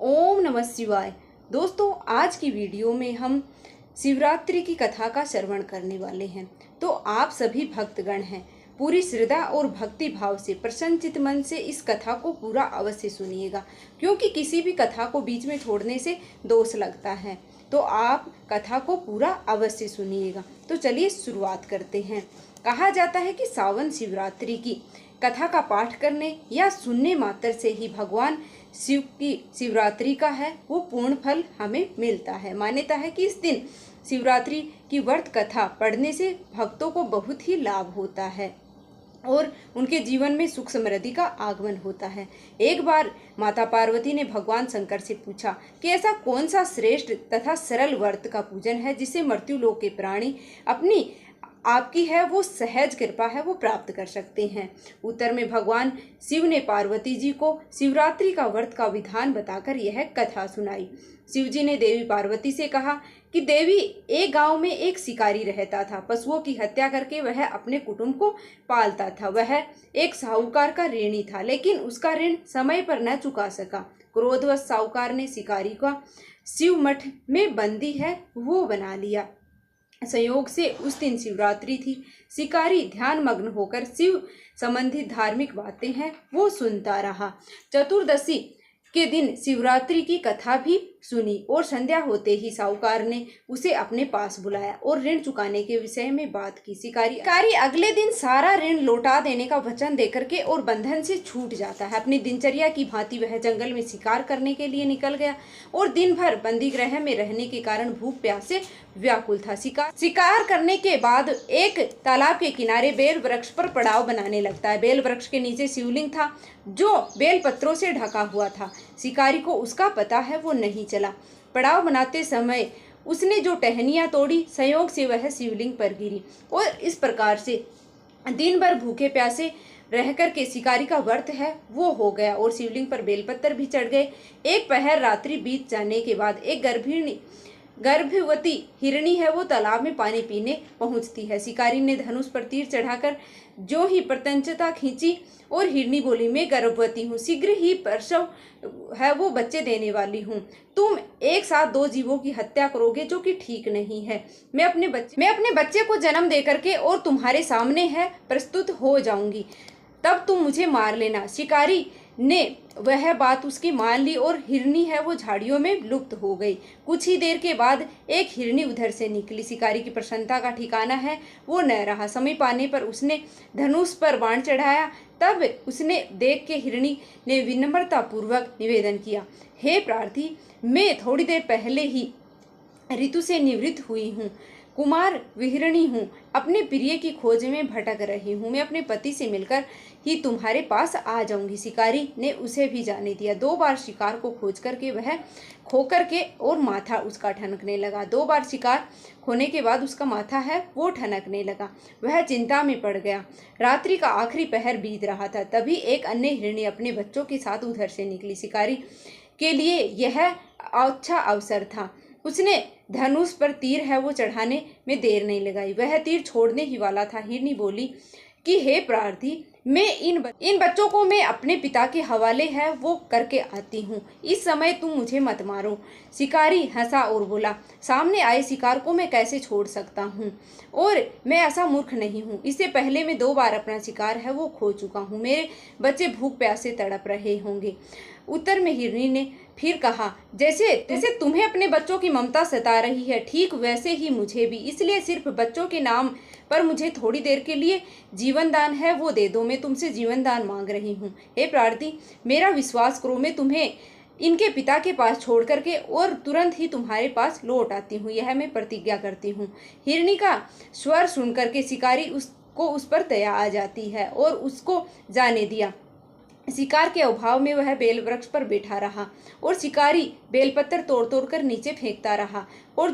ओम नमः शिवाय। दोस्तों, आज की वीडियो में हम शिवरात्रि की कथा का श्रवण करने वाले हैं। तो आप सभी भक्तगण हैं, पूरी श्रद्धा और भक्ति भाव से प्रसन्नचित मन से इस कथा को पूरा अवश्य सुनिएगा, क्योंकि किसी भी कथा को बीच में छोड़ने से दोष लगता है। तो आप कथा को पूरा अवश्य सुनिएगा। तो चलिए शुरुआत करते हैं। कहा जाता है कि सावन शिवरात्रि की कथा का पाठ करने या सुनने मात्र से ही भगवान शिव की शिवरात्रि का है वो पूर्ण फल हमें मिलता है। मान्यता है कि इस दिन शिवरात्रि की व्रत कथा पढ़ने से भक्तों को बहुत ही लाभ होता है और उनके जीवन में सुख समृद्धि का आगमन होता है। एक बार माता पार्वती ने भगवान शंकर से पूछा कि ऐसा कौन सा श्रेष्ठ तथा सरल व्रत का पूजन है जिसे मृत्यु लोक के प्राणी अपनी आपकी है वो सहज कृपा है वो प्राप्त कर सकते हैं। उत्तर में भगवान शिव ने पार्वती जी को शिवरात्रि का व्रत का विधान बताकर यह कथा सुनाई। शिव जी ने देवी पार्वती से कहा कि देवी, एक गांव में एक शिकारी रहता था। पशुओं की हत्या करके वह अपने कुटुंब को पालता था। वह एक साहूकार का ऋणी था, लेकिन उसका ऋण समय पर न चुका सका। क्रोधवश साहूकार ने शिकारी का शिव मठ में बंदी है वो बना लिया। संयोग से उस दिन शिवरात्रि थी। शिकारी ध्यान मग्न होकर शिव संबंधित धार्मिक बातें हैं वो सुनता रहा। चतुर्दशी के दिन शिवरात्रि की कथा भी सुनी और संध्या होते ही साहूकार ने उसे अपने पास बुलाया और ऋण चुकाने के विषय में बात की। शिकारी अगले दिन सारा ऋण लौटा देने का वचन देकर के और बंधन से छूट जाता है। अपनी दिनचर्या की भांति वह जंगल में शिकार करने के लिए निकल गया और दिन भर बंदी गृह में रहने के कारण भूख प्यास से व्याकुल था। शिकार करने के बाद एक तालाब के किनारे बेल वृक्ष पर पड़ाव बनाने लगता है। बेल वृक्ष के नीचे शिवलिंग था जो बेल पत्रों से ढका हुआ था। शिकारी को उसका पता है वो नहीं चला। पड़ाव बनाते समय उसने जो टहनियाँ तोड़ी, संयोग से वह शिवलिंग पर गिरी और इस प्रकार से दिन भर भूखे प्यासे रह कर के शिकारी का व्रत है वो हो गया और शिवलिंग पर बेलपत्र भी चढ़ गए। एक पहर रात्रि बीत जाने के बाद एक गर्भवती हिरणी है वो तालाब में पानी पीने पहुंचती है। शिकारी ने धनुष पर तीर चढ़ाकर जो ही प्रत्यंचता खींची और हिरणी बोली, मैं गर्भवती हूँ, शीघ्र ही प्रसव है वो बच्चे देने वाली हूँ। तुम एक साथ दो जीवों की हत्या करोगे जो कि ठीक नहीं है। मैं अपने बच्चे को जन्म दे करके और तुम्हारे सामने है प्रस्तुत हो जाऊंगी, तब तुम मुझे मार लेना। शिकारी ने वह बात उसकी मान ली और हिरणी है वो झाड़ियों में लुप्त हो गई। कुछ ही देर के बाद एक हिरणी उधर से निकली। शिकारी की प्रसन्नता का ठिकाना है वो न रहा। समय पाने पर उसने धनुष पर बाण चढ़ाया। तब उसने देख के हिरणी ने विनम्रता पूर्वक निवेदन किया, हे प्रार्थी, मैं थोड़ी देर पहले ही ऋतु से निवृत्त हुई हूँ, कुमार विहरणी हूँ, अपने प्रिय की खोज में भटक रही हूँ। मैं अपने पति से मिलकर ही तुम्हारे पास आ जाऊंगी। शिकारी ने उसे भी जाने दिया। 2 बार शिकार को खोज करके वह खो करके और माथा उसका ठनकने लगा। 2 बार शिकार खोने के बाद उसका माथा है वो ठनकने लगा। वह चिंता में पड़ गया। रात्रि का आखिरी पहर बीत रहा था। तभी एक अन्य हिरणी अपने बच्चों के साथ उधर से निकली। शिकारी के लिए यह अच्छा अवसर था। उसने धनुष पर तीर है वो चढ़ाने में देर नहीं लगाई। वह तीर छोड़ने ही वाला था। हिरणी बोली कि हे प्रार्थी, मैं इन बच्चों को मैं अपने पिता के हवाले है वो करके आती हूँ, इस समय तुम मुझे मत मारो। शिकारी हंसा और बोला, सामने आए शिकार को मैं कैसे छोड़ सकता हूँ, और मैं ऐसा मूर्ख नहीं हूँ। इससे पहले मैं 2 बार अपना शिकार है वो खो चुका हूँ। मेरे बच्चे भूख प्यास से तड़प रहे होंगे। उत्तर में हिरणी ने फिर कहा, जैसे तुम्हें अपने बच्चों की ममता सता रही है, ठीक वैसे ही मुझे भी। इसलिए सिर्फ बच्चों के नाम पर मुझे थोड़ी देर के लिए जीवन दान है वो दे दो। मैं तुमसे जीवन दान मांग रही हूँ। हे प्रार्थी, मेरा विश्वास करो, मैं तुम्हें इनके पिता के पास छोड़ करके और तुरंत ही तुम्हारे पास लौट आती हूँ, यह मैं प्रतिज्ञा करती हूँ। हिरणी का स्वर सुन करके शिकारी उस पर दया आ जाती है और उसको जाने दिया। शिकार के अभाव में वह बेल वृक्ष पर बैठा रहा और शिकारी बेलपत्र तोड़ तोड़ कर नीचे फेंकता रहा और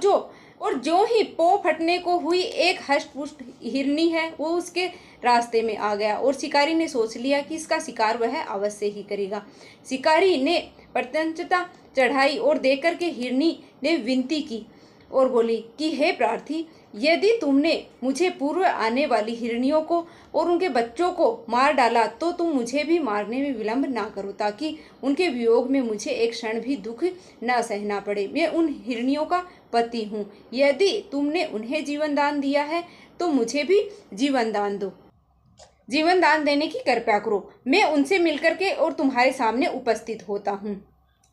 जो ही पौ फटने को हुई एक हष्ट-पुष्ट हिरणी है वो उसके रास्ते में आ गया और शिकारी ने सोच लिया कि इसका शिकार वह अवश्य ही करेगा। शिकारी ने प्रत्यंचता चढ़ाई और देख कर के हिरणी ने विनती की और बोली कि हे प्रार्थी, यदि तुमने मुझे पूर्व आने वाली हिरनियों को और उनके बच्चों को मार डाला तो तुम मुझे भी मारने में विलंब ना करो, ताकि उनके वियोग में मुझे एक क्षण भी दुख न सहना पड़े। मैं उन हिरनियों का पति हूँ। यदि तुमने उन्हें जीवन दान दिया है तो मुझे भी जीवन दान दो। जीवन दान देने की कृपया करो। मैं उनसे मिलकर के और तुम्हारे सामने उपस्थित होता हूँ।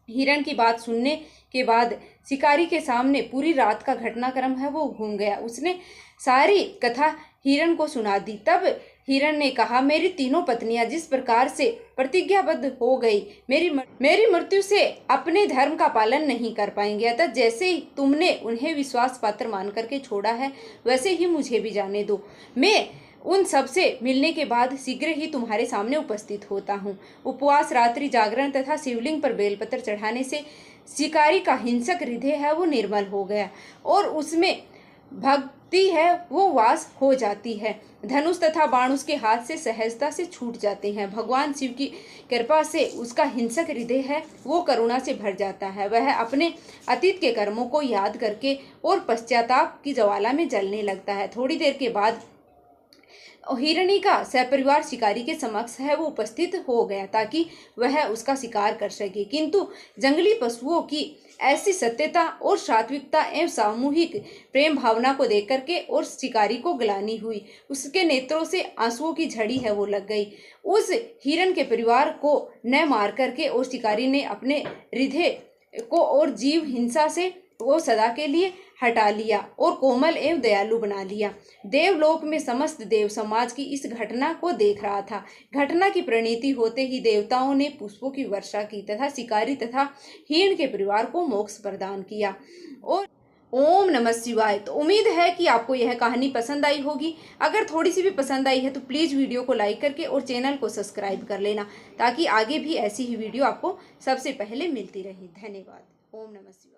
हिरण की बात सुनने के बाद शिकारी के सामने पूरी रात का घटनाक्रम है वो घूम गया। उसने सारी कथा हिरण को सुना दी। तब हिरण ने कहा, मेरी तीनों पत्नियां जिस प्रकार से प्रतिज्ञाबद्ध हो गई, मेरी मृत्यु से अपने धर्म का पालन नहीं कर पाएंगे। अतः जैसे ही तुमने उन्हें विश्वास पात्र मान करके छोड़ा है, वैसे ही मुझे भी जाने दो। मैं उन सब से मिलने के बाद शीघ्र ही तुम्हारे सामने उपस्थित होता हूँ। उपवास, रात्रि जागरण तथा शिवलिंग पर बेलपत्र चढ़ाने से शिकारी का हिंसक हृदय है वो निर्मल हो गया और उसमें भक्ति है वो वास हो जाती है। धनुष तथा बाण उसके हाथ से सहजता से छूट जाते हैं। भगवान शिव की कृपा से उसका हिंसक हृदय है वो करुणा से भर जाता है। वह अपने अतीत के कर्मों को याद करके और पश्चाताप की ज्वाला में जलने लगता है। थोड़ी देर के बाद हिरणी का सपरिवार शिकारी के समक्ष है वो उपस्थित हो गया, ताकि वह उसका शिकार कर सके। किंतु जंगली पशुओं की ऐसी सत्यता और सात्विकता एवं सामूहिक प्रेम भावना को देख करके और शिकारी को ग्लानि हुई। उसके नेत्रों से आंसुओं की झड़ी है वो लग गई। उस हिरण के परिवार को न मार करके और शिकारी ने अपने हृदय को और जीव हिंसा से वो सदा के लिए हटा लिया और कोमल एवं दयालु बना लिया। देवलोक में समस्त देव समाज की इस घटना को देख रहा था। घटना की परिणति होते ही देवताओं ने पुष्पों की वर्षा की तथा शिकारी तथा हिरण के परिवार को मोक्ष प्रदान किया। और ओम नमः शिवाय। तो उम्मीद है कि आपको यह कहानी पसंद आई होगी। अगर थोड़ी सी भी पसंद आई है तो प्लीज़ वीडियो को लाइक करके और चैनल को सब्सक्राइब कर लेना, ताकि आगे भी ऐसी ही वीडियो आपको सबसे पहले मिलती रहे। धन्यवाद। ओम नमः शिवाय।